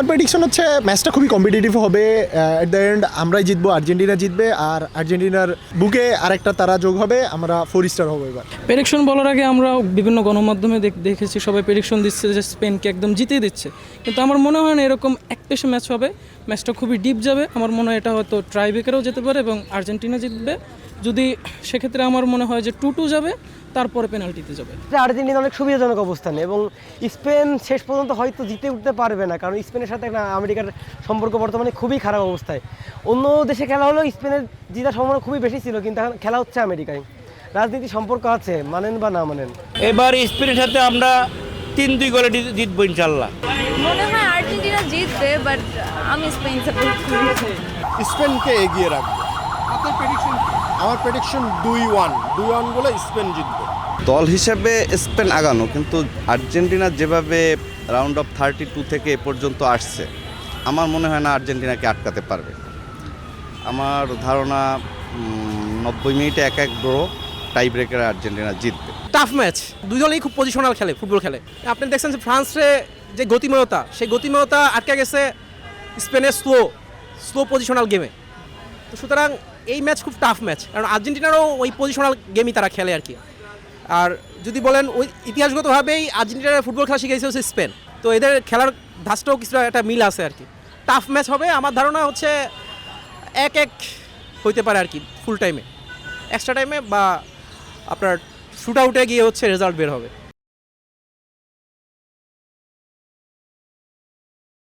আমার প্রেডিকশন হচ্ছে ম্যাচটা খুবই কম্পিটিটিভ হবে। অ্যাট দ্য এন্ড আমরাই জিতবো, আর্জেন্টিনা জিতবে, আর আর্জেন্টিনার বুকে আরেকটা তারা যোগ হবে, আমরা 4 স্টার হবো এবার। প্রেডিকশন বলার আগে আমরা বিভিন্ন গণমাধ্যমে দেখেছি সবাই প্রেডিকশন দিচ্ছে যে স্পেনকে একদম জিতিয়ে দিচ্ছে, কিন্তু আমার মনে হয় না এরকম এক পেশে ম্যাচ হবে। ম্যাচটা খুবই ডিপ যাবে। আমার মনে হয় এটা হয়তো ট্রাইব্রেকারেও যেতে পারে এবং আর্জেন্টিনা জিতবে। যদি সেক্ষেত্রে আমার মনে হয় যে 2-2 যাবে, তারপরে পেনাল্টিতে যাবে। আর্জেন্টিনা অনেক সুবিধাজনক অবস্থানে এবং স্পেন শেষ পর্যন্ত হয়তো জিতে উঠতে পারবে না, কারণ স্পেনের সাথে আমেরিকার সম্পর্ক বর্তমানে খুবই খারাপ অবস্থায়। অন্য দেশে খেলা হলেও স্পেনের জেতার সম্ভাবনা খুবই বেশি ছিল, কিন্তু এখন খেলা হচ্ছে আমেরিকায়। রাজনীতি সম্পর্ক আছে, মানেন বা না মানেন। এবার স্পেনের সাথে আমরা 3-2 গোলে জিতবো ইনশাল্লাহ। মনে হয় আর্জেন্টিনা জিতবে, বাট আমি স্পেন সাপোর্ট করি। স্পেনকে এগিয়ে রাখবে। আমার প্রেডিকশন 2-1 বলে স্পেন জিতবে। দল হিসেবে স্পেন আগানো, কিন্তু আর্জেন্টিনা যেভাবে রাউন্ড অফ 32 থেকে এ পর্যন্ত আসছে, আমার মনে হয় না আর্জেন্টিনাকে আটকাতে পারবে। আমার ধারণা 90 মিনিটে 1-1 ড্র, টাই ব্রেকারে আর্জেন্টিনা জিতবে। টাফ ম্যাচ, দুই দলই খুব পজিশনাল খেলে, ফুটবল খেলে। আপনি দেখছেন যে ফ্রান্সে যে গতিময়তা, সেই গতিময়তা আটকে গেছে স্পেনের স্লো পজিশনাল গেমে। তো সুতরাং এই ম্যাচ খুব টাফ ম্যাচ, কারণ আর্জেন্টিনারও ওই পজিশনাল গেমই তারা খেলে আর কি। আর যদি বলেন ওই ইতিহাসগতভাবেই আর্জেন্টিনার ফুটবল খেলা শিখেছে হচ্ছে স্পেন, তো এদের খেলার ধাঁচটাও কিছুটা একটা মিল আছে আর কি। টাফ ম্যাচ হবে। আমার ধারণা হচ্ছে 1-1 হইতে পারে আর কি, ফুল টাইমে, এক্সট্রা টাইমে বা আপনার শুট আউটে গিয়ে হচ্ছে রেজাল্ট বের হবে।